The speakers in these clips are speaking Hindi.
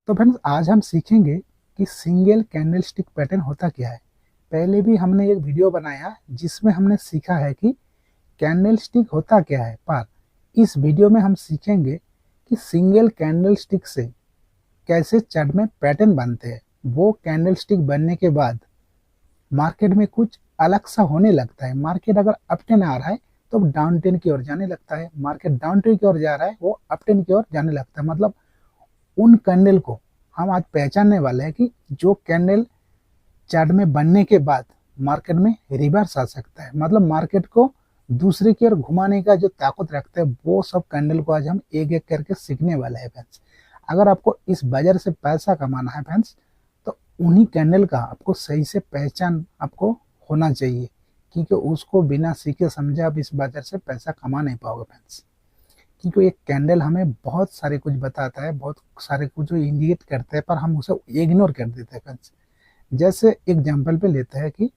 तो फ्रेंड्स आज हम सीखेंगे कि सिंगल कैंडल स्टिक पैटर्न होता क्या है। पहले भी हमने एक वीडियो बनाया जिसमें हमने सीखा है कि कैंडल स्टिक होता क्या है, पर इस वीडियो में हम सीखेंगे कि सिंगल कैंडल स्टिक से कैसे चार्ट में पैटर्न बनते हैं। वो कैंडल स्टिक बनने के बाद मार्केट में कुछ अलग सा होने लगता है। मार्केट अगर अप टेन आ रहा है तो डाउन टेन की ओर जाने लगता है, मार्केट डाउन टेन की ओर जा रहा है वो अप टेन की ओर जाने लगता है। मतलब उन कैंडल को हम आज पहचानने वाले हैं कि जो कैंडल चार्ट में बनने के बाद मार्केट में रिवर्स आ सकता है, मतलब मार्केट को दूसरे की ओर घुमाने का जो ताकत रखता है, वो सब कैंडल को आज हम एक एक करके सीखने वाले हैं फ्रेंड्स। अगर आपको इस बाजार से पैसा कमाना है फ्रेंड्स, तो उन्हीं कैंडल का आपको सही से पहचान आपको होना चाहिए, क्योंकि उसको बिना सीखे समझे आप इस बाजार से पैसा कमा नहीं पाओगे फ्रेंड्स। क्योंकि एक कैंडल हमें बहुत सारे कुछ बताता है, बहुत सारे कुछ जो इंडिकेट करते हैं, पर हम उसे इग्नोर कर देते हैं फ्रेंड्स। जैसे एग्जांपल पे लेते हैं कि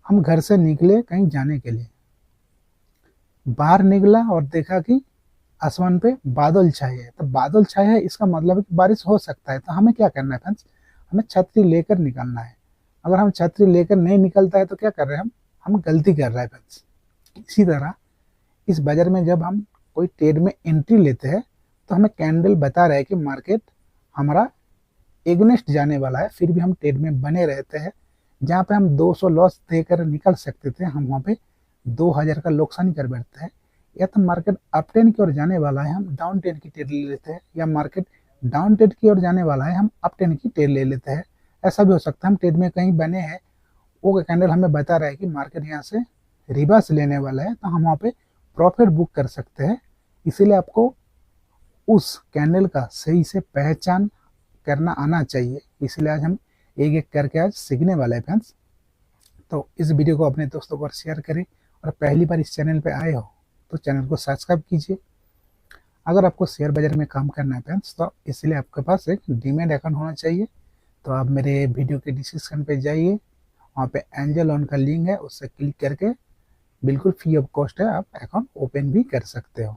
हम घर से निकले कहीं जाने के लिए, बाहर निकला और देखा कि आसमान पे बादल छाए है। तो बादल छाए है इसका मतलब है कि बारिश हो सकता है। तो हमें क्या करना है फ्रेंड्स, हमें छतरी लेकर निकलना है। अगर हम छतरी लेकर नहीं निकलता है तो क्या कर रहे हैं हम गलती कर रहे हैं फ्रेंड्स। इसी तरह इस बाजार में जब हम कोई ट्रेड में एंट्री लेते हैं तो हमें कैंडल बता रहा है कि मार्केट हमारा एग्नेस्ट जाने वाला है, फिर भी हम ट्रेड में बने रहते हैं। जहाँ पे हम 200 लॉस देकर निकल सकते थे, हम वहाँ पे 2000 का नुकसान कर बैठते हैं। या तो मार्केट अप टेन की ओर जाने वाला है, हम डाउन टेन की ट्रेड ले लेते हैं, या मार्केट डाउन टेन की ओर जाने वाला है, हम अप टेन की ट्रेड ले लेते हैं। ऐसा भी हो सकता है हम ट्रेड में कहीं बने हैं, वो कैंडल हमें बता रहा है कि मार्केट यहाँ से रिवर्स लेने वाला है, तो हम वहाँ पे प्रॉफिट बुक कर सकते हैं। इसीलिए आपको उस कैंडल का सही से पहचान करना आना चाहिए। इसलिए आज हम एक एक करके आज सीखने वाले हैं फ्रेंड्स। तो इस वीडियो को अपने दोस्तों को शेयर करें, और पहली बार इस चैनल पे आए हो तो चैनल को सब्सक्राइब कीजिए। अगर आपको शेयर बाजार में काम करना है फ्रेंड्स, तो इसलिए आपके पास एक डीमैट अकाउंट होना चाहिए। तो आप मेरे वीडियो के डिस्क्रिप्शन पे जाइए, वहाँ पे एंजल ऑन का लिंक है, उससे क्लिक करके बिल्कुल फ्री ऑफ कॉस्ट है, आप अकाउंट ओपन भी कर सकते हो।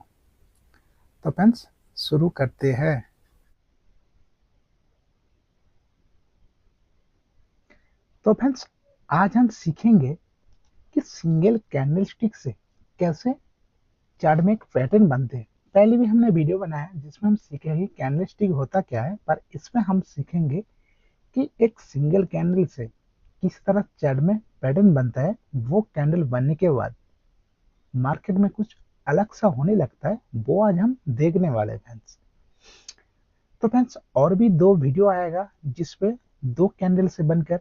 तो फ्रेंड्स शुरू करते हैं। तो फ्रेंड्स आज हम सीखेंगे कि सिंगल कैंडलस्टिक से कैसे चार्ट में एक पैटर्न बनते हैं। पहले भी हमने वीडियो बनाया है जिसमें हम सीखेंगे कैंडलस्टिक होता क्या है, पर इसमें हम सीखेंगे कि एक सिंगल कैंडल से किस तरह चार्ट में पैटर्न बनता है। वो कैंडल बनने के बाद मार्केट में कुछ अलग सा होने लगता है, वो आज हम देखने वाले हैं फ्रेंड्स। तो फ्रेंड्स और भी दो वीडियो आएगा जिसपे दो कैंडल से बनकर,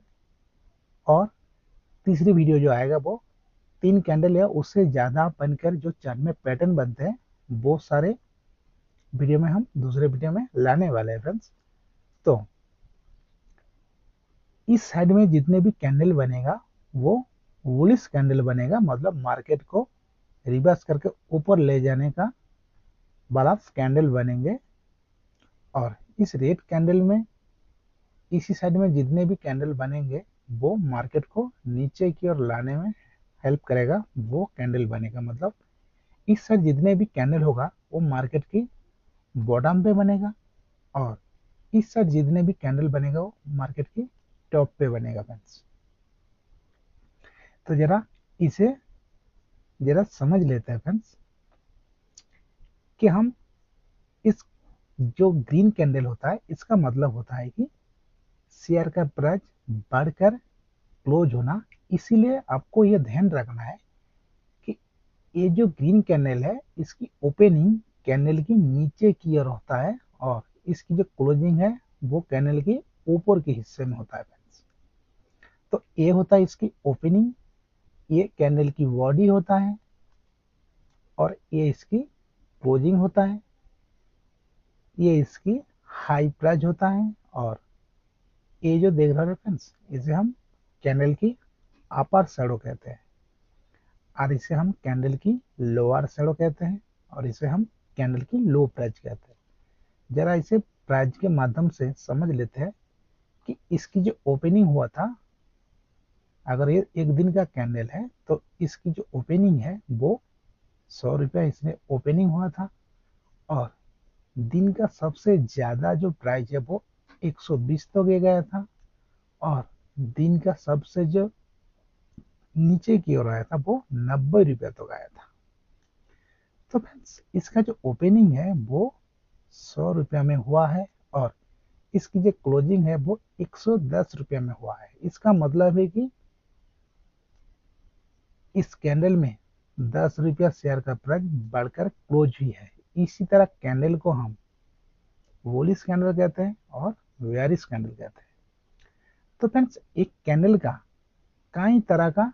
और तीसरी वीडियो जो आएगा वो 3 कैंडल या उससे ज्यादा बनकर जो चार्ट में पैटर्न बनते हैं, वो सारे वीडियो में हम दूसरे वीडियो में लाने वाले हैं फ्रेंड्स। तो इस साइड में जितने भी कैंडल बनेगा वो बुलिश कैंडल बनेगा, मतलब मार्केट को रिवर्स करके ऊपर ले जाने का वाला कैंडल बनेंगे। और इस रेड कैंडल में इसी साइड में जितने भी कैंडल बनेंगे वो मार्केट को नीचे की ओर लाने में हेल्प करेगा, वो कैंडल बनेगा। मतलब इस साइड जितने भी कैंडल होगा वो मार्केट की बॉटम पे बनेगा, और इस साइड जितने भी कैंडल बनेगा वो मार्केट की टॉप पे बनेगा फ्रेंड्स। तो जरा इसे जरा समझ लेते हैं फ्रेंड्स कि हम इस जो ग्रीन कैंडल होता है इसका मतलब होता है कि शेयर का प्राइस बढ़कर क्लोज होना। इसीलिए आपको यह ध्यान रखना है कि ये जो ग्रीन कैंडल है इसकी ओपनिंग कैंडल की नीचे की ओर होता है, और इसकी जो क्लोजिंग है वो कैंडल के ऊपर के हिस्से में होता है फ्रेंड्स। तो ये होता है इसकी ओपनिंग, ये कैंडल की बॉडी होता है, और ये इसकी क्लोजिंग होता है, ये इसकी हाई प्राइस होता है। और ये जो देख रहे हो फ्रेंड्स इसे हम कैंडल की अपर शैडो कहते हैं, और इसे हम कैंडल की लोअर शैडो कहते हैं, और इसे हम कैंडल की लो प्राइस कहते हैं। जरा इसे प्राइस के माध्यम से समझ लेते हैं कि इसकी जो ओपनिंग हुआ था, अगर ये एक दिन का कैंडल है तो इसकी जो ओपनिंग है वो 100 रुपया इसमें ओपनिंग हुआ था, और दिन का सबसे ज्यादा जो प्राइस है वो 120 तो गया था, और दिन का सबसे जो नीचे की ओर आया था वो 90 रुपये तो गया था। तो फ्रेंड्स इसका जो ओपनिंग है वो 100 रुपया में हुआ है, और इसकी जो क्लोजिंग है वो 110 रुपया में हुआ है। इसका मतलब है कि इस कैंडल में 10 रुपया शेयर का प्राइस बढ़कर क्लोज हुई है। इसी तरह कैंडल को हम वोलिस कैंडल कहते हैं और वेरिस कैंडल कहते हैं। तो फ्रेंड्स एक कैंडल का कई तरह का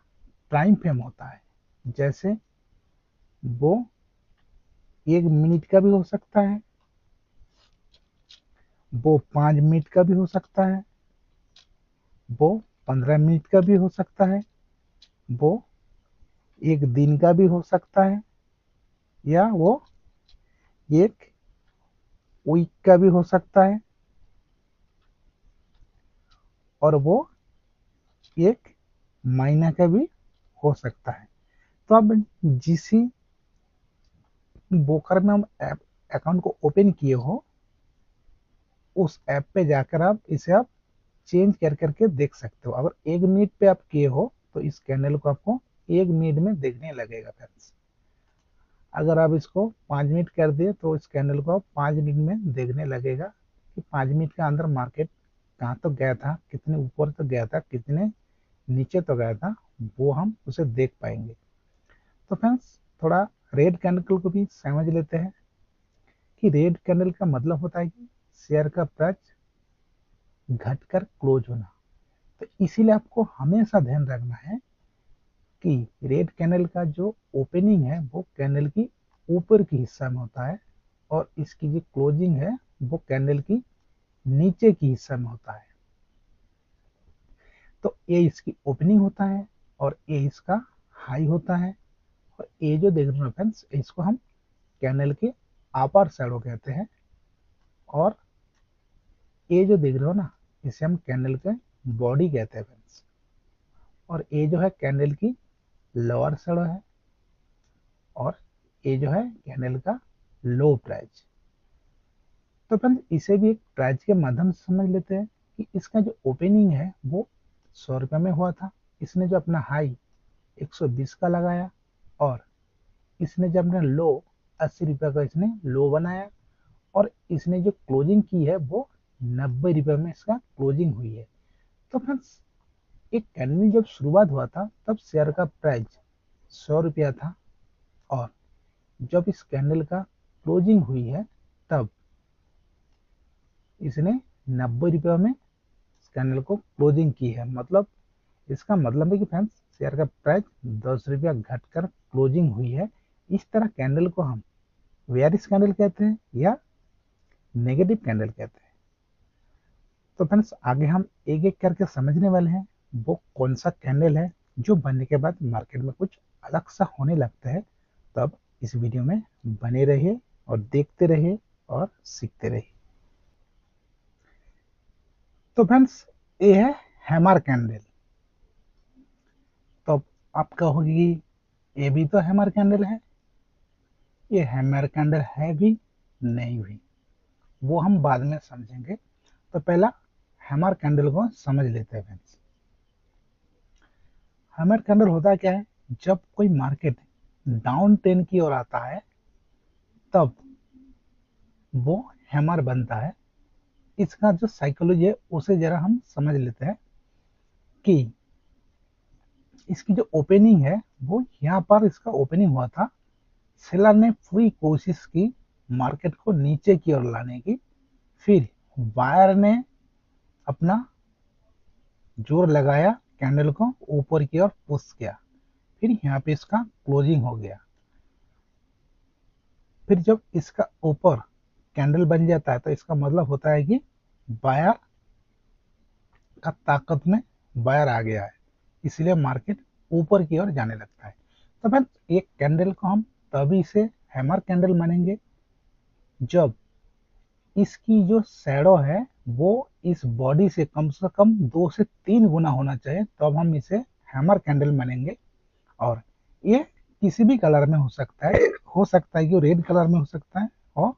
टाइम फ्रेम होता है, जैसे वो 1 मिनट का भी हो सकता है, वो 5 मिनट का भी हो सकता है, वो 15 मिनट का भी हो सकता है, वो 1 दिन का भी हो सकता है, या वो 1 वीक का भी हो सकता है, और वो 1 महीना का भी हो सकता है। तो अब जिस ब्रोकर में हम अकाउंट को ओपन किए हो, उस ऐप पे जाकर आप इसे चेंज कर करके देख सकते हो। अगर 1 मिनट पे आप किए हो तो इस कैंडल को आपको 1 मिनट में देखने लगेगा फ्रेंड्स। अगर आप इसको 5 मिनट कर दिए तो इस कैंडल को आप 5 मिनट में देखने लगेगा कि 5 मिनट के अंदर मार्केट कहाँ तक गया था, कितने ऊपर तक गया था, कितने नीचे तक गया था, वो हम उसे देख पाएंगे। तो फ्रेंड्स थोड़ा रेड कैंडल को भी समझ लेते हैं कि रेड कैंडल का मतलब होता है कि शेयर का प्राइस घटकर क्लोज होना। तो इसीलिए आपको हमेशा ध्यान रखना है कि रेड कैंडल का जो ओपनिंग है वो कैंडल की ऊपर की हिस्सा में होता है, और इसकी जो क्लोजिंग है वो कैंडल की नीचे की हिस्सा में होता है। तो ये इसकी ओपनिंग होता है, और ये इसका हाई होता है, और ये जो देख रहे हो फ्रेंड्स इसको हम कैंडल के अपर शैडो कहते हैं, और ये जो देख रहे हो ना इसे हम कैंडल के बॉडी कहते हैं फ्रेंड्स। और ये जो है कैंडल की लोअर शैडो है, और ये जो है कैंडल का लो प्राइस। तो फ्रेंड्स इसे भी एक प्राइस के माध्यम से समझ लेते हैं कि इसका जो ओपनिंग है वो 100 रुपये में हुआ था। इसने जो अपना हाई 120 का लगाया, और इसने जब अपना लो 80 रुपये का इसने लो बनाया, और इसने जो क्लोजिंग की है वो 90 रुपये में इसका क्लोजिंग हुई है। तो फ्रेंड्स एक कैंडल में जब शुरुआत हुआ था तब शेयर का प्राइस 100 रुपया था, और जब इस कैंडल का क्लोजिंग हुई है तब इसने 90 रुपये में इस कैंडल को क्लोजिंग की है। मतलब इसका मतलब है कि फ्रेंड्स शेयर का प्राइस 10 रुपया घटकर क्लोजिंग हुई है। इस तरह कैंडल को हम बेयरिश कैंडल कहते हैं या नेगेटिव कैंडल कहते हैं। तो फ्रेंड्स आगे हम एक एक करके समझने वाले हैं वो कौन सा कैंडल है जो बनने के बाद मार्केट में कुछ अलग सा होने लगता है। तब इस वीडियो में बने रहिए और देखते रहिए और सीखते रहिए। तो फ्रेंड्स ये है हैमर कैंडल। तो आप कहोगे ये भी तो हैमर कैंडल है। ये हैमर कैंडल है भी नहीं भी, वो हम बाद में समझेंगे। तो पहला हैमर कैंडल को समझ लेते हैं फ्रेंड्स। हैमर कैंडल होता क्या है, जब कोई मार्केट डाउन ट्रेंड की ओर आता है तब वो हैमर बनता है। इसका जो साइकोलॉजी है उसे जरा हम समझ लेते हैं कि इसकी जो ओपनिंग है वो यहाँ पर इसका ओपनिंग हुआ था। सेलर ने पूरी कोशिश की मार्केट को नीचे की ओर लाने की, फिर बायर ने अपना जोर लगाया, कैंडल को ऊपर की ओर पुश किया, फिर यहाँ पे इसका क्लोजिंग हो गया। फिर जब इसका ऊपर कैंडल बन जाता है तो इसका मतलब होता है कि बायर का ताकत में बायर आ गया है, इसलिए मार्केट ऊपर की ओर जाने लगता है। तो फ्रेंड्स एक कैंडल को हम तभी से हैमर कैंडल मानेंगे जब इसकी जो शैडो है वो इस बॉडी से कम 2 से 3 गुना होना चाहिए, तो अब हम इसे हैमर कैंडल मानेंगे। और ये किसी भी कलर में हो सकता है कि वो रेड कलर में हो सकता है और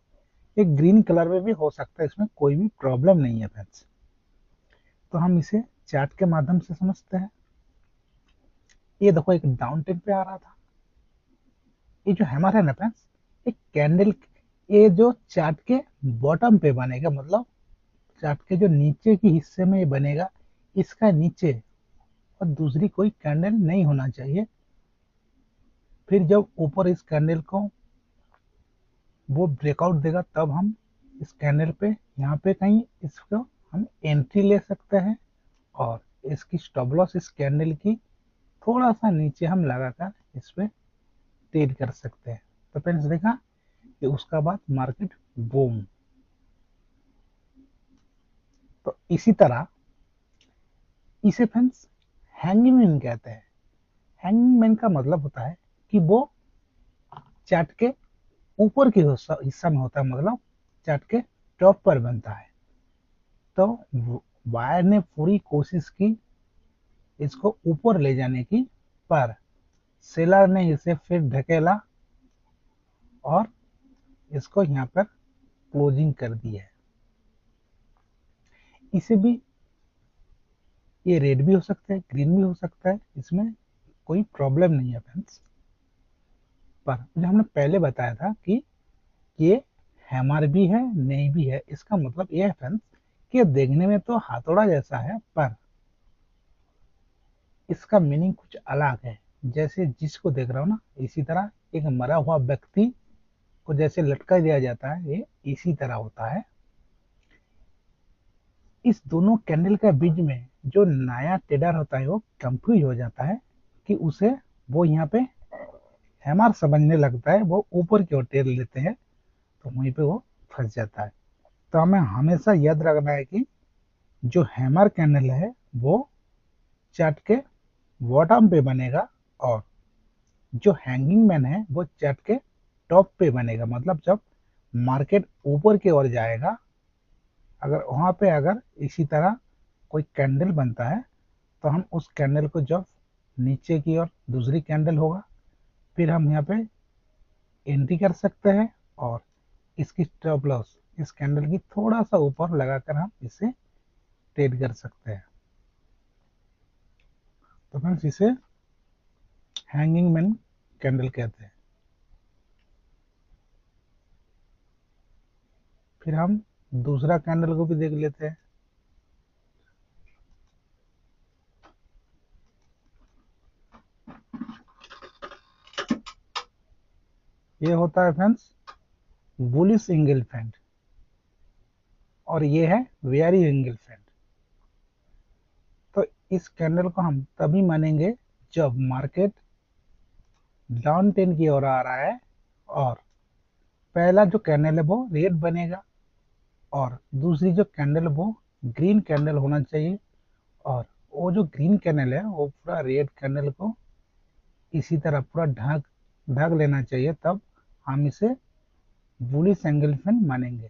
एक ग्रीन कलर में भी हो सकता है, इसमें कोई भी प्रॉब्लम नहीं है फ्रेंड्स। तो हम इसे चार्ट के माध्यम से समझते हैं। ये देखो एक डाउन ट्रेंड पे आ रहा था। ये जो हैमर है ना फ्रेंड्स, एक कैंडल, ये जो चार्ट के बॉटम पे बनेगा, मतलब चार्ट के जो नीचे के हिस्से में ये बनेगा, इसका नीचे और दूसरी कोई कैंडल नहीं होना चाहिए। फिर जब ऊपर इस कैंडल को वो ब्रेकआउट देगा, तब हम इस कैंडल पे यहाँ पे कहीं इसको हम एंट्री ले सकते हैं, और इसकी स्टॉप लॉस इस कैंडल की थोड़ा सा नीचे हम लगाकर इस पे ट्रेड कर सकते हैं। तो फ्रेंड्स देखा कि उसका बाद मार्केट बूम। तो इसी तरह इसे फ्रेंड्स हैंगिंग मैन कहते हैं। हैंगिंग मैन का मतलब होता है कि वो चार्ट के ऊपर के हिस्सा में होता है, मतलब चार्ट के टॉप पर बनता है। तो वायर ने पूरी कोशिश की इसको ऊपर ले जाने की, पर सेलर ने इसे फिर ढकेला और इसको यहाँ पर क्लोजिंग कर दी है। इसे भी, ये रेड भी हो सकता है, ग्रीन भी हो सकता है, इसमें कोई प्रॉब्लम नहीं है फ्रेंड्स। पर जो हमने पहले बताया था कि ये हैमर भी है, नहीं भी है, इसका मतलब ये है फ्रेंड्स कि देखने में तो हथौड़ा जैसा है, पर इसका मीनिंग कुछ अलग है। जैसे जिसको देख रहा हो ना, इसी तरह एक मरा हुआ व्यक्ति को जैसे लटका दिया जाता है, ये इसी तरह होता है। इस दोनों कैंडल के बीच में जो नया ट्रेडर होता है वो कंफ्यूज हो जाता है कि उसे, वो यहाँ पे हैमर समझने लगता है, वो ऊपर की ओर ट्रेड लेते हैं, तो वहीं पे वो फंस जाता है। तो हमें हमेशा याद रखना है कि जो हैमर कैंडल है वो चार्ट के बॉटम पे बनेगा, और जो हैंगिंग मैन है वो चार्ट के टॉप पे बनेगा। मतलब जब मार्केट ऊपर की ओर जाएगा, अगर वहां पे अगर इसी तरह कोई कैंडल बनता है, तो हम उस कैंडल को, जब नीचे की ओर दूसरी कैंडल होगा, फिर हम यहाँ पे एंट्री कर सकते हैं, और इसकी स्टॉप लॉस इस कैंडल की थोड़ा सा ऊपर लगाकर हम इसे ट्रेड कर सकते हैं। तो फ्रेंड्स इसे हैंगिंग मैन कैंडल कहते हैं। फिर हम दूसरा कैंडल को भी देख लेते हैं। ये होता है फ्रेंड्स बुलिश एंगलफेंट, और ये है वेरी एंगलफेंट। तो इस कैंडल को हम तभी मानेंगे जब मार्केट डाउन ट्रेंड की ओर आ रहा है, और पहला जो कैंडल है वो रेड बनेगा, और दूसरी जो कैंडल वो ग्रीन कैंडल होना चाहिए, और वो जो ग्रीन कैंडल है वो पूरा रेड कैंडल को इसी तरह पूरा ढक ढक लेना चाहिए, तब हम इसे बुलिश एंगलफेंट मानेंगे।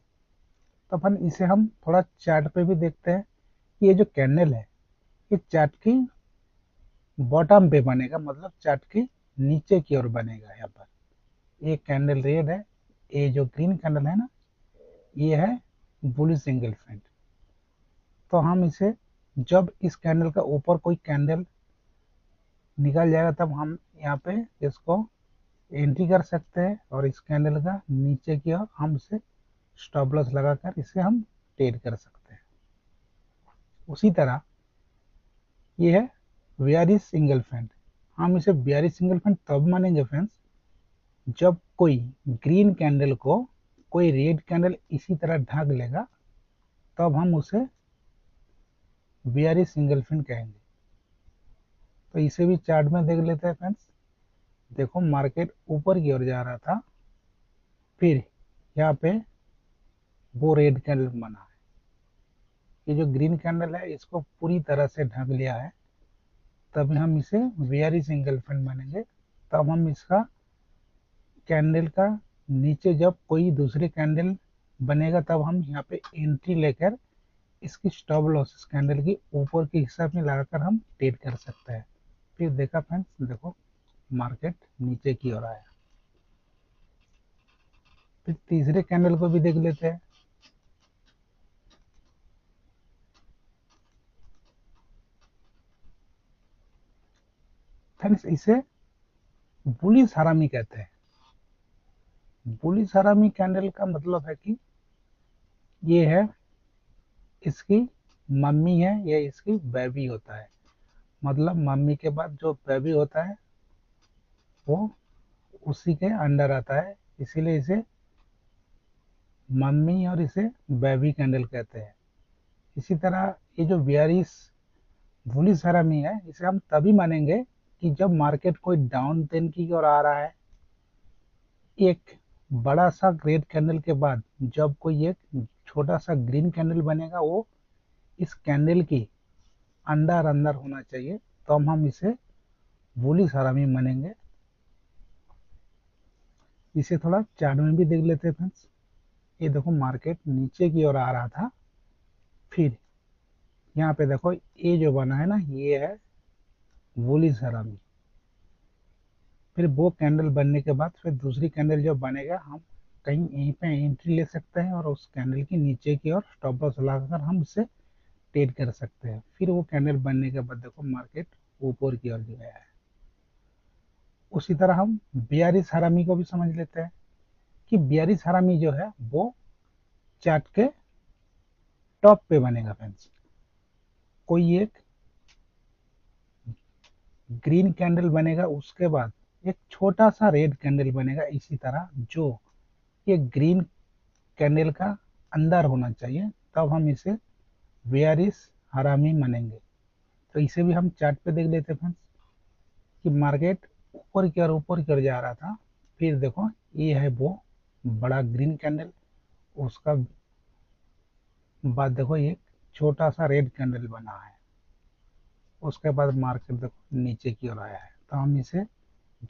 तो अपन इसे हम थोड़ा चार्ट पे भी देखते हैं कि ये जो कैंडल है ये चार्ट की बॉटम पे बनेगा, मतलब चार्ट के नीचे की ओर बनेगा। यहाँ पर ये कैंडल रेड है, ये जो ग्रीन कैंडल है ना, ये है बुलिश एंगलफेंट। तो हम इसे, जब इस कैंडल का ऊपर कोई कैंडल निकल जाएगा, तब हम यहाँ पे इसको एंट्री कर सकते हैं, और इस कैंडल का नीचे की ओर हम इसे स्टॉप लॉस लगाकर इसे हम ट्रेड कर सकते हैं। उसी तरह ये है बेयरिश सिंगल फैंट। हम इसे बेयरिश सिंगल फैंट तब मानेंगे फ्रेंड्स, जब कोई ग्रीन कैंडल को कोई रेड कैंडल इसी तरह ढक लेगा, तब हम उसे बेयरिश सिंगल फैंट कहेंगे। तो इसे भी चार्ट में देख लेते हैं फ्रेंड्स। देखो मार्केट ऊपर की ओर जा रहा था, फिर यहाँ पे वो रेड कैंडल बना है, ये जो ग्रीन कैंडल है इसको पूरी तरह से ढक लिया है, तभी हम इसे वेरी सिंगल फैंट मानेंगे। तब हम इसका कैंडल का नीचे जब कोई दूसरी कैंडल बनेगा, तब हम यहाँ पे एंट्री लेकर इसकी स्टॉप लॉस इस कैंडल की ऊपर के हिस्सा में लगाकर हम ट्रेड कर सकते हैं। फिर देखा फ्रेंड्स, देखो मार्केट नीचे की ओर आया। फिर तीसरे कैंडल को भी देख लेते हैं। फ्रेंड्स, इसे बुलिश हरामी कहते हैं। बुलिश हरामी कैंडल का मतलब है कि ये है इसकी मम्मी है, या इसकी बेबी होता है। मतलब मम्मी के बाद जो बेबी होता है वो उसी के अंडर आता है, इसीलिए इसे मम्मी और इसे बेबी कैंडल कहते हैं। इसी तरह ये जो बियरिश बुलिश हरामी है, इसे हम तभी मानेंगे कि जब मार्केट कोई डाउन ट्रेंड की ओर आ रहा है। एक बड़ा सा रेड कैंडल के बाद जब कोई एक छोटा सा ग्रीन कैंडल बनेगा, वो इस कैंडल की अंदर अंदर होना चाहिए, तो हम इसे बुलिश हरामी मानेंगे। इसे थोड़ा चार्ट में भी देख लेते हैं फ्रेंड्स। ये देखो, मार्केट नीचे की ओर आ रहा था, फिर यहाँ पे देखो ये जो बना है ना, ये है बुलिश हरामी। फिर वो कैंडल बनने के बाद फिर दूसरी कैंडल जो बनेगा, हम कहीं यहीं पे एंट्री ले सकते हैं और उस कैंडल की नीचे की ओर स्टॉप लॉस लगाकर हम इसे ट्रेड कर सकते हैं। फिर वो कैंडल बनने के बाद देखो मार्केट ऊपर की ओर गया है। उसी तरह हम बियरिश हरामी को भी समझ लेते हैं कि बियरिश हरामी जो है वो चार्ट के टॉप पे बनेगा फ्रेंड्स। कोई एक ग्रीन कैंडल बनेगा, उसके बाद एक छोटा सा रेड कैंडल बनेगा इसी तरह, जो ये ग्रीन कैंडल का अंदर होना चाहिए, तब हम इसे बेयरिश हरामी मानेंगे। तो इसे भी हम चार्ट पे देख लेते हैं फ्रेंड्स कि मार्केट ऊपर की ओर जा रहा था। फिर देखो ये है वो बड़ा ग्रीन कैंडल, उसका बाद देखो एक छोटा सा रेड कैंडल बना है, उसके बाद मार्केट देखो नीचे की ओर आया है। तो हम इसे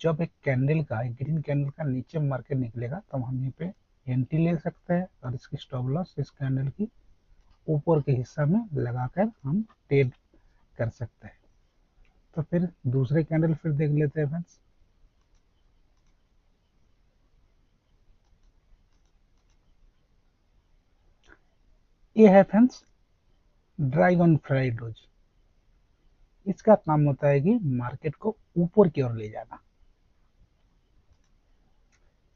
जब एक कैंडल का, एक ग्रीन कैंडल का नीचे मार्केट निकलेगा, तब हम यहाँ पे एंट्री ले सकते हैं और इसकी स्टॉप लॉस इस कैंडल की ऊपर के हिस्सा में लगाकर हम ट्रेड कर सकते हैं। तो फिर दूसरे कैंडल फिर देख लेते हैं फ्रेंड्स। ये है फ्रेंड्स ड्रैगन फ्लाई डोज। इसका काम होता है कि मार्केट को ऊपर की ओर ले जाना।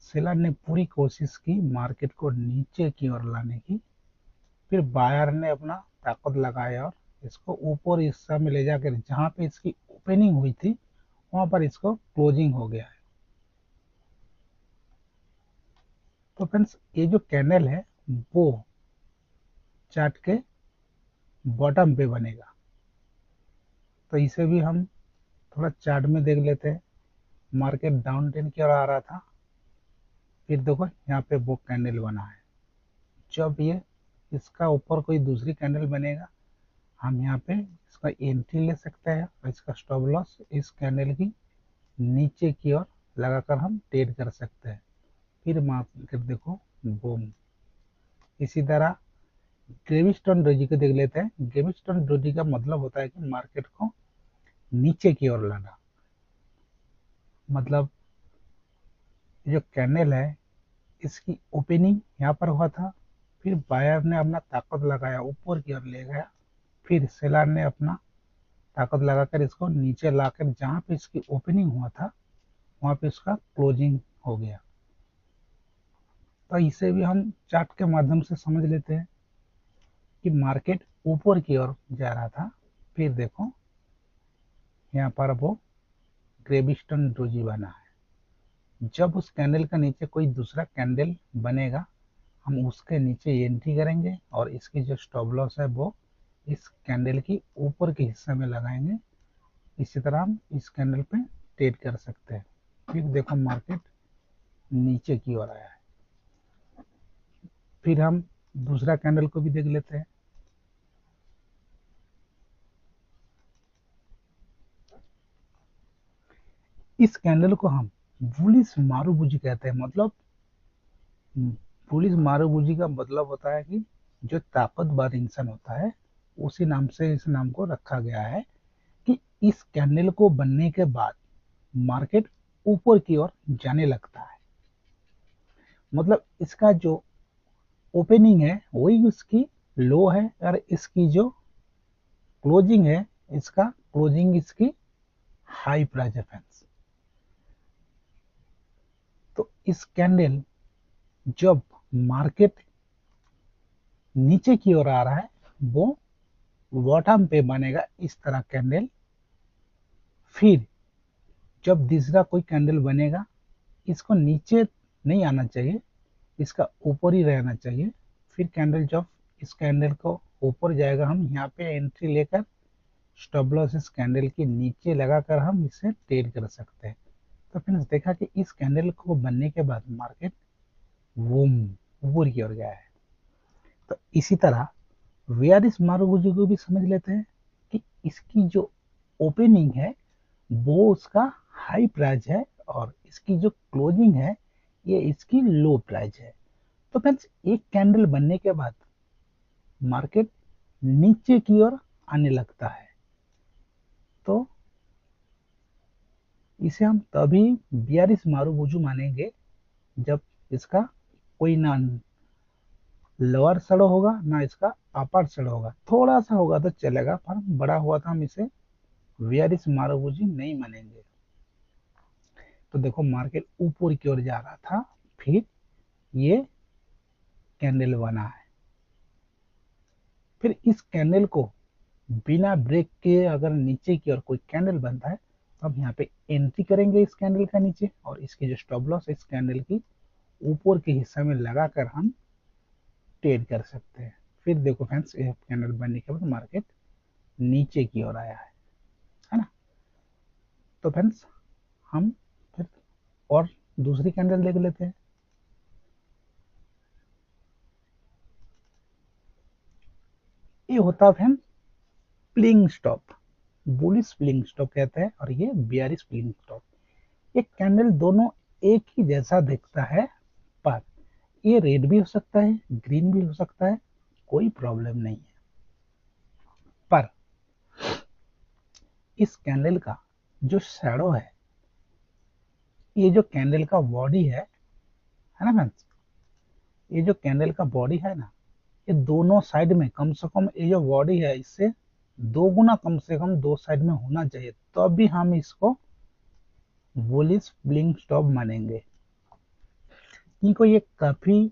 सेलर ने पूरी कोशिश की मार्केट को नीचे की ओर लाने की, फिर बायर ने अपना ताकत लगाया और इसको ऊपर हिस्सा में ले जाकर जहां पे इसकी ओपनिंग हुई थी वहां पर इसको क्लोजिंग हो गया है। तो फ्रेंड्स, ये जो कैंडल है वो चार्ट के बॉटम पे बनेगा। तो इसे भी हम थोड़ा चार्ट में देख लेते हैं। मार्केट डाउन ट्रेंड की ओर आ रहा था, फिर देखो यहाँ पे वो कैंडल बना है। जब ये इसका ऊपर कोई दूसरी कैंडल बनेगा, हम यहाँ पे इसका एंट्री ले सकते हैं और इसका स्टॉप लॉस इस कैंडल की नीचे की ओर लगाकर हम ट्रेड कर सकते हैं। फिर मार्केट देखो बूम। इसी तरह ग्रेविस्टोन डोजी को देख लेते हैं। ग्रेविस्टोन डोजी का मतलब होता है कि मार्केट को नीचे की ओर लाना। मतलब जो कैंडल है इसकी ओपनिंग यहाँ पर हुआ था, फिर बायर ने अपना ताकत लगाया, ऊपर की ओर ले गया, फिर सेलर ने अपना ताकत लगाकर इसको नीचे लाकर जहाँ पे इसकी ओपनिंग हुआ था वहां पे इसका क्लोजिंग हो गया। तो इसे भी हम चार्ट के माध्यम से समझ लेते हैं कि मार्केट ऊपर की ओर जा रहा था। फिर देखो यहाँ पर वो ग्रेविस्टन डोजी बना है। जब उस कैंडल का नीचे कोई दूसरा कैंडल बनेगा, हम उसके नीचे एंट्री करेंगे और इसकी जो स्टॉप लॉस है वो इस कैंडल की ऊपर के हिस्से में लगाएंगे। इसी तरह हम इस कैंडल पे ट्रेड कर सकते हैं। फिर देखो मार्केट नीचे की ओर आया है। फिर हम दूसरा कैंडल को भी देख लेते हैं। इस कैंडल को हम बुलिश मारूबुजी कहते हैं। मतलब बुलिश मारूबुजी का मतलब होता है कि जो ताकतवर इंसान होता है, उसी नाम से इस नाम को रखा गया है कि इस कैंडल को बनने के बाद मार्केट ऊपर की ओर जाने लगता है। मतलब इसका जो ओपनिंग है वही उसकी लो है, और इसकी जो क्लोजिंग है, इसका क्लोजिंग इसकी हाई प्राइस है फ्रेंड्स। तो इस कैंडल जब मार्केट नीचे की ओर आ रहा है वो बॉटम पे बनेगा इस तरह कैंडल। फिर जब दूसरा कोई कैंडल बनेगा, इसको नीचे नहीं आना चाहिए, इसका ऊपर ही रहना चाहिए। फिर कैंडल जब इस कैंडल को ऊपर जाएगा, हम यहाँ पे एंट्री लेकर स्टॉप लॉस इस कैंडल के नीचे लगाकर हम इसे ट्रेड कर सकते हैं। तो फ्रेंड्स देखा कि इस कैंडल को बनने के बाद मार्केट वूम ऊपर की ओर गया है। तो इसी तरह वेयरिस मारुबुजी को भी समझ लेते हैं कि इसकी जो ओपनिंग है वो उसका हाई प्राइस है, और इसकी जो क्लोजिंग है ये इसकी लो प्राइस है। तो फ्रेंड्स एक कैंडल बनने के बाद मार्केट नीचे की ओर आने लगता है, तो इसे हम तभी बियारिस मारुबुजू मानेंगे जब इसका कोई ना लोअर सड़ो होगा ना इसका अपर सड़ो होगा। थोड़ा सा होगा तो चलेगा, पर बड़ा हुआ तो हम इसे बियारिस मारुबुजी नहीं मानेंगे। तो देखो मार्केट ऊपर की ओर जा रहा था, फिर ये कैंडल बना है। फिर इस कैंडल को बिना ब्रेक के अगर नीचे की ओर कोई कैंडल बनता है तो हम यहाँ पे एंट्री करेंगे इस कैंडल का नीचे, और इसकी जो स्टॉप लॉस इस कैंडल की ऊपर के हिस्से में लगाकर हम ट्रेड कर सकते हैं। फिर देखो फ्रेंड्स ये कैंडल बनने के बाद मार्केट नीचे की ओर आया है ना। तो फ्रेंड्स हम फिर और दूसरी कैंडल देख लेते हैं। ये होता है फ्रेंड्स स्प्लिंग स्टॉप, बुलिश स्प्लिंग स्टॉप कहते हैं, और ये बियरिश स्प्लिंग स्टॉप। ये कैंडल दोनों एक ही जैसा दिखता है, पर ये रेड भी हो सकता है, ग्रीन भी हो सकता है, कोई प्रॉब्लम नहीं है। पर इस कैंडल का जो शैडो है, ये जो कैंडल का बॉडी है ना फ्रेंड्स, ये जो कैंडल का बॉडी है ना, ये दोनों साइड में कम से कम, ये जो बॉडी है इससे दो गुना कम से कम दो साइड में होना चाहिए, तो भी हम इसको बुलिश ब्लिंग स्टॉप मानेंगे। क्योंकि ये काफी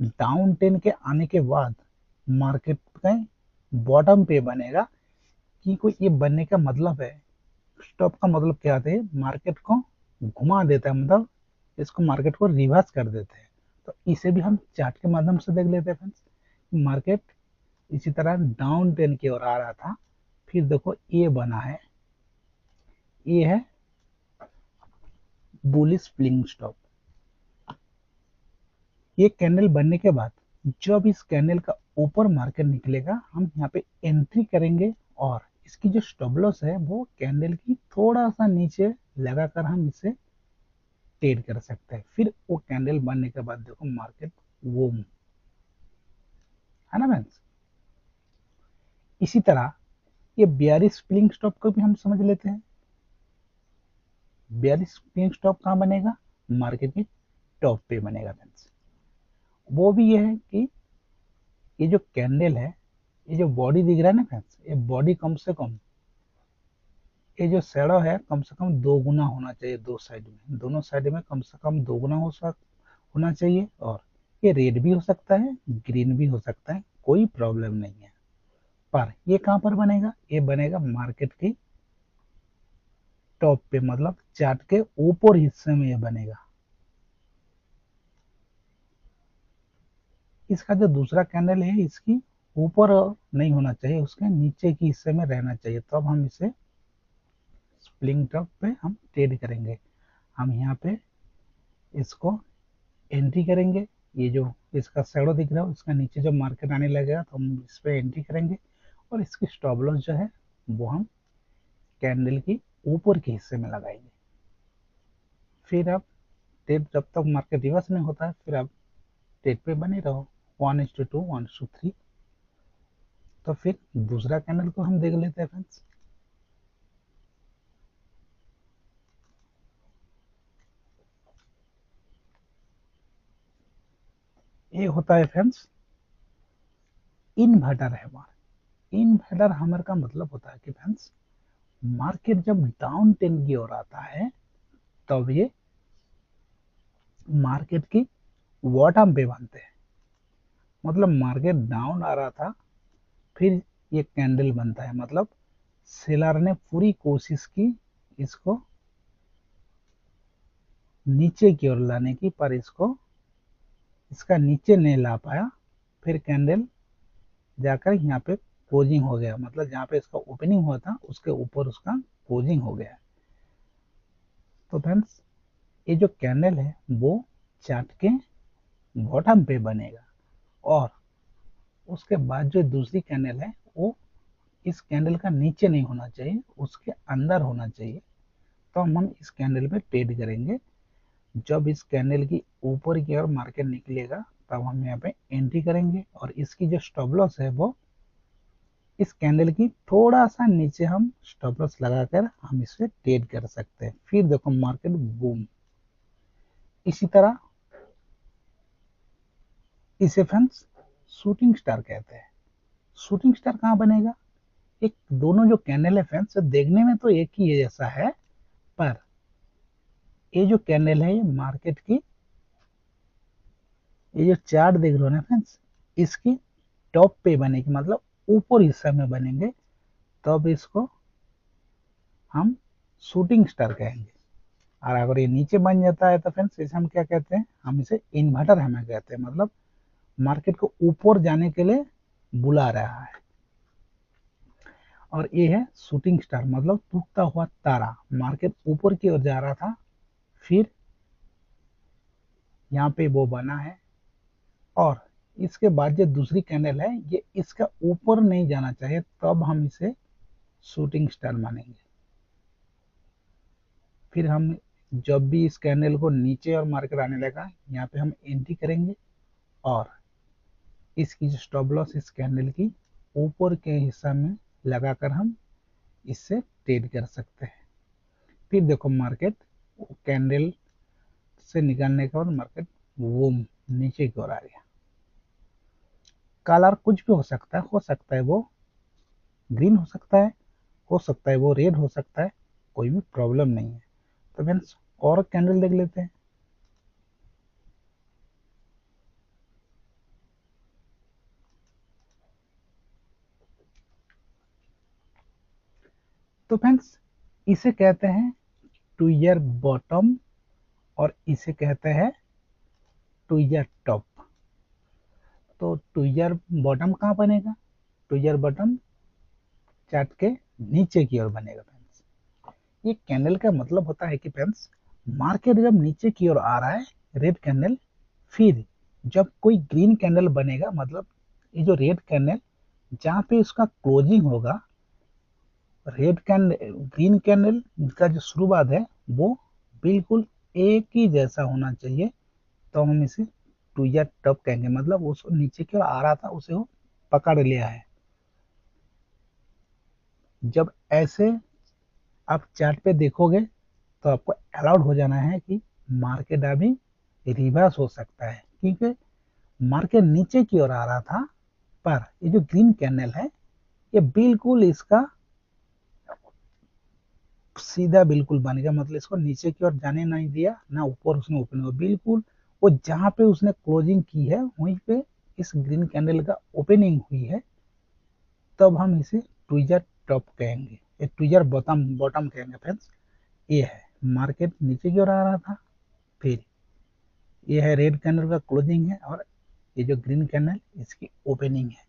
डाउन टेन के आने के बाद मार्केट का बॉटम पे बनेगा। क्योंकि ये बनने का मतलब है, स्टॉप का मतलब क्या होता है, मार्केट को घुमा देता है, मतलब इसको मार्केट को रिवर्स कर देते हैं। तो इसे भी हम चार्ट के माध्यम से देख लेते हैं फ्रेंड्स। मार्केट इसी तरह डाउन ट्रेंड की ओर आ रहा था, फिर देखो ये बना है, ये है बुलिश स्प्लिंग स्टॉप। ये कैंडल बनने के बाद जब इस कैंडल का ऊपर मार्केट निकलेगा, हम यहाँ पे एंट्री करेंगे, और इसकी जो स्टॉप लॉस है वो कैंडल की थोड़ा सा नीचे लगाकर हम इसे ट्रेड कर सकते हैं। फिर वो कैंडल बनने के बाद देखो मार्केट वो है ना फ्रेंड्स। इसी तरह ये बियरिश स्प्लिंग स्टॉप को भी हम समझ लेते हैं। बियरिश स्प्लिंग स्टॉप कहाँ बनेगा, मार्केट की टॉप पे बनेगा फ्रेंड्स। वो भी ये है कि ये जो कैंडल है, ये जो बॉडी दिख रहा है ना फ्रेंड्स, ये बॉडी कम से कम, ये जो शैडो है कम से कम दो गुना होना चाहिए, दो साइड में, दोनों साइड में कम से कम दो गुना होना चाहिए। और ये रेड भी हो सकता है, ग्रीन भी हो सकता है, कोई प्रॉब्लम नहीं है। पर ये कहाँ पर बनेगा, ये बनेगा मार्केट की टॉप पे, मतलब चार्ट के ऊपर हिस्से में ये बनेगा। इसका जो दूसरा कैंडल है इसकी ऊपर नहीं होना चाहिए, उसके नीचे की हिस्से में रहना चाहिए, तो अब हम इसे स्प्लिंग टॉप पे हम ट्रेड करेंगे। हम यहाँ पे इसको एंट्री करेंगे, ये जो इसका शैडो दिख रहा है उसका नीचे जब मार्केट आने लगेगा तो हम इस पे एंट्री करेंगे, और इसकी स्टॉप लॉस जो है वो हम कैंडल की ऊपर के हिस्से में लगाएंगे। फिर आप ट्रेड जब तक मार्केट रिवर्स नहीं होता है, फिर आप ट्रेड पे बने रहो 1:2 1:3। तो फिर दूसरा कैंडल को हम देख लेते हैं फ्रेंड्स। होता है friends inverter hammer. Inverter hammer का मतलब होता है कि फ्रेंड्स मार्केट जब डाउन ट्रेंड की ओर आता है तब ये मार्केट की बॉटम पे बनते हैं। मतलब मार्केट डाउन आ रहा था, फिर ये कैंडल बनता है। मतलब सेलर ने पूरी कोशिश की इसको नीचे की ओर लाने की, पर इसका नीचे नहीं ला पाया। फिर कैंडल जाकर यहाँ पे क्लोजिंग हो गया। मतलब जहाँ पे इसका ओपनिंग हुआ था उसके ऊपर उसका क्लोजिंग हो गया। तो फ्रेंड्स ये जो कैंडल है वो चार्ट के बॉटम पे बनेगा, और उसके बाद जो दूसरी कैंडल है वो इस कैंडल का नीचे नहीं होना चाहिए, उसके अंदर होना चाहिए। तो हम इस कैंडल पे ट्रेड करेंगे। जब इस कैंडल की ऊपर की ओर मार्केट निकलेगा तब हम यहाँ पे एंट्री करेंगे, और इसकी जो स्टॉप लॉस है वो इस कैंडल की थोड़ा सा नीचे हम स्टॉप लॉस लगाकर हम इसे ट्रेड कर सकते हैं। फिर देखो मार्केट बूम। इसी तरह इसे फ्रेंड्स शूटिंग स्टार कहते हैं। शूटिंग स्टार कहाँ बनेगा? एक दोनों जो कैंडल है फ्रेंड्स देखने में तो एक ही जैसा है, पर ये जो कैंडल है ये मार्केट की, ये जो चार्ट देख रहे हो ना फ्रेंड्स, इसकी टॉप पे बनेगी, मतलब ऊपर हिस्सा में बनेंगे, तब इसको हम शूटिंग स्टार कहेंगे। और अगर ये नीचे बन जाता है तो फ्रेंड्स इसे हम क्या कहते हैं? हम इसे इन्वर्टर हमें कहते हैं। मतलब मार्केट को ऊपर जाने के लिए बुला रहा है। और ये है शूटिंग स्टार, मतलब टूटता हुआ तारा। मार्केट ऊपर की ओर जा रहा था, फिर यहाँ पे वो बना है, और इसके बाद जो दूसरी कैंडल है ये इसका ऊपर नहीं जाना चाहिए, तब हम इसे शूटिंग स्टार मानेंगे। फिर हम जब भी इस कैंडल को नीचे और मार्केट आने लगा यहाँ पे हम एंट्री करेंगे, और इसकी जो स्टॉप लॉस इस कैंडल की ऊपर के हिस्सा में लगाकर हम इससे ट्रेड कर सकते हैं। फिर देखो मार्केट कैंडल से निकालने के बाद मार्केट वो नीचे की ओर आ गया। कलर कुछ भी हो सकता है वो ग्रीन हो सकता है वो रेड हो सकता है, कोई भी प्रॉब्लम नहीं है। तो फ्रेंड्स और कैंडल देख लेते हैं। तो फ्रेंड्स इसे कहते हैं टू ईयर बॉटम, और इसे कहते हैं टू ईयर टॉप। तो टू ईयर बॉटम कहाँ बनेगा? टू ईयर बॉटम चार्ट के नीचे की ओर बनेगा फ्रेंड्स। ये कैंडल का मतलब होता है कि फ्रेंड्स मार्केट जब नीचे की ओर आ रहा है रेड कैंडल, फिर जब कोई ग्रीन कैंडल बनेगा, मतलब ये जो रेड कैंडल जहाँ पे उसका क्लोजिंग होगा, रेड कैंडल ग्रीन कैंडल का जो शुरुआत है वो बिल्कुल एक ही जैसा होना चाहिए, तो हम इसे टू या टॉप कहेंगे। मतलब उसको नीचे की ओर आ रहा था उसे वो पकड़ लिया है। जब ऐसे आप चार्ट पे देखोगे तो आपको अलाउड हो जाना है कि मार्केट अभी रिवर्स हो सकता है, क्योंकि मार्केट नीचे की ओर आ रहा था, पर ये जो ग्रीन कैंडल है ये बिल्कुल इसका सीधा बिल्कुल बन गया। मतलब इसको नीचे की ओर जाने नहीं दिया, ना ऊपर उसने ओपन हुआ, बिल्कुल वो जहां पे उसने क्लोजिंग की है वहीं पे इस ग्रीन कैंडल का ओपनिंग हुई है। तब हम इसे ट्विजर टॉप कहेंगे, ये ट्विजर बॉटम बॉटम कहेंगे फ्रेंड्स। ये है मार्केट नीचे की ओर आ रहा था, फिर ये है रेड कैंडल का क्लोजिंग है, और ये जो ग्रीन कैंडल इसकी ओपनिंग है।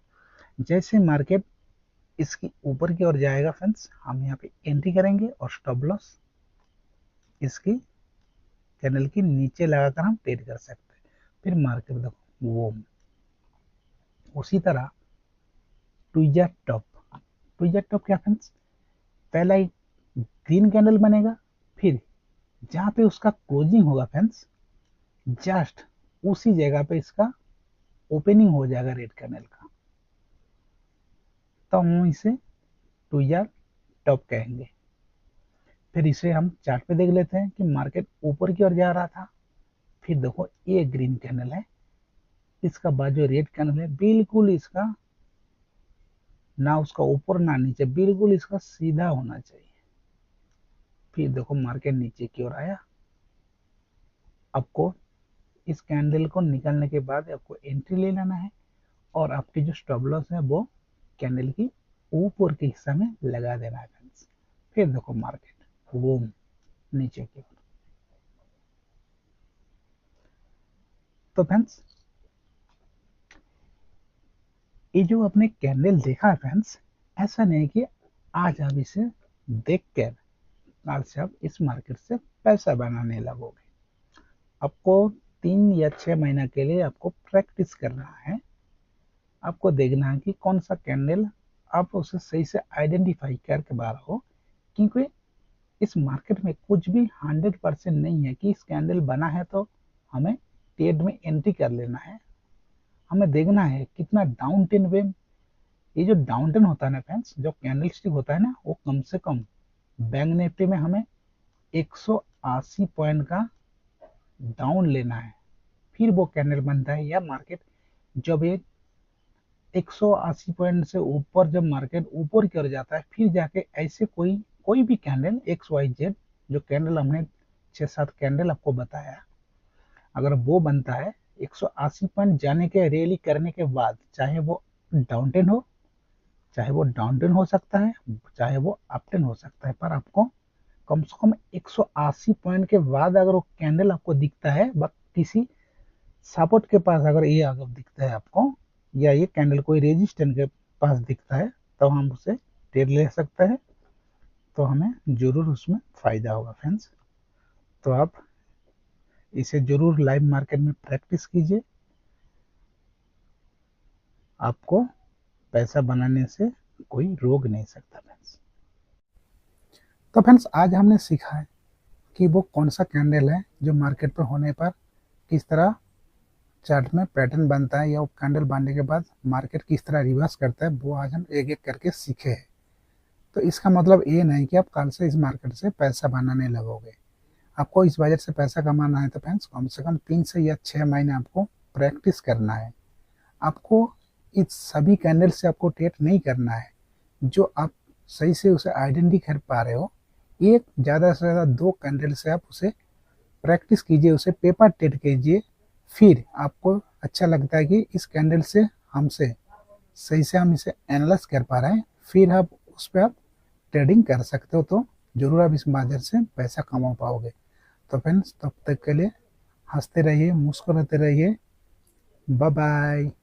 जैसे मार्केट इसकी ऊपर की ओर जाएगा फ्रेंड्स, हम यहाँ पे एंट्री करेंगे, और स्टॉप लॉस इसकी कैंडल की नीचे लगाकर हम ट्रेड कर सकते हैं। फिर मार्केट देखो वो उसी तरह ट्विजर टॉप। ट्विजर टॉप क्या फ्रेंड्स? पहला ही ग्रीन कैंडल बनेगा, फिर जहां पे उसका क्लोजिंग होगा फ्रेंड्स, जस्ट उसी जगह पे इसका ओपनिंग हो जाएगा रेड कैंडल का, तो हम इसे ट्विजर टॉप कहेंगे। फिर इसे हम चार्ट पे देख लेते हैं कि मार्केट ऊपर की ओर जा रहा था, फिर देखो ये ग्रीन कैंडल है, इसका बाजू रेड कैंडल है, बिल्कुल इसका ना उसका ऊपर ना नीचे, बिल्कुल इसका सीधा होना चाहिए। फिर देखो मार्केट नीचे की ओर आया। आपको इस कैंडल को निकालने के बाद आपको एंट्री ले लेना है और आपकी जो स्टॉप लॉस है वो कैंडल की ऊपर के हिस्सा में लगा देना है फ्रेंड्स। फिर देखो मार्केट बूम नीचे की ओर। तो फ्रेंड्स ये जो आपने कैंडल देखा है फ्रेंड्स, ऐसा नहीं कि आज आप इसे देख कर कल से आप इस मार्केट से पैसा बनाने लगोगे। आपको 3 या 6 महीना के लिए आपको प्रैक्टिस करना है। आपको देखना है कि कौन सा कैंडल आप उसे सही से आइडेंटिफाई करके बाहर हो, क्योंकि इस मार्केट में कुछ भी 100% नहीं है कि इस कैंडल बना है तो हमें ट्रेड में एंट्री कर लेना है। हमें देखना है कितना डाउन टेन वे, ये जो डाउन टेन होता है ना फ्रेंड्स, जो कैंडल स्टिक होता है ना, वो कम से कम बैंक निफ्टी में हमें 180 पॉइंट का डाउन लेना है, फिर वो कैंडल बनता है। या मार्केट जब ये 180 पॉइंट से ऊपर जब मार्केट ऊपर की ओर जाता है, फिर जाके ऐसे कोई कोई भी कैंडल XYZ, जो कैंडल हमने 6-7 कैंडल आपको बताया, अगर वो बनता है 180 पॉइंट जाने के रैली करने के बाद, चाहे वो डाउन टेन हो, चाहे वो डाउन टेन हो सकता है, चाहे वो अप टेन हो सकता है, पर आपको कम से कम 180 पॉइंट के बाद अगर वो कैंडल आपको दिखता है, किसी सपोर्ट के पास अगर ये अगर दिखता है आपको, या ये कैंडल कोई रेजिस्टेंस के पास दिखता है, तो हम उसे ट्रेड ले सकते हैं। तो हमें जरूर उसमें फायदा होगा फ्रेंड्स। तो आप इसे जरूर लाइव मार्केट में प्रैक्टिस कीजिए, आपको पैसा बनाने से कोई रोक नहीं सकता फ्रेंड्स। तो फ्रेंड्स आज हमने सीखा है कि वो कौन सा कैंडल है जो मार्केट पर होने पर किस तरह चार्ट में पैटर्न बनता है, या वो कैंडल बनने के बाद मार्केट किस तरह रिवर्स करता है, वो आज हम एक एक करके सीखे हैं। तो इसका मतलब ये नहीं कि आप कल से इस मार्केट से पैसा बनाने लगोगे। आपको इस बजट से पैसा कमाना है तो फ्रेंड्स कम से कम 3 से 6 महीने आपको प्रैक्टिस करना है। आपको इस सभी कैंडल से आपको ट्रेड नहीं करना है। जो आप सही से उसे आइडेंटिटी कर पा रहे हो, एक ज़्यादा से ज़्यादा 2 कैंडल से आप उसे प्रैक्टिस कीजिए, उसे पेपर ट्रेड कीजिए। फिर आपको अच्छा लगता है कि इस कैंडल से हमसे सही से हम इसे एनालाइज कर पा रहे हैं, फिर आप उस पर आप ट्रेडिंग कर सकते हो। तो जरूर आप इस माध्यम से पैसा कमा पाओगे। तो फ्रेंड्स तब तक के लिए हंसते रहिए, मुस्कुराते रहिए। Bye bye.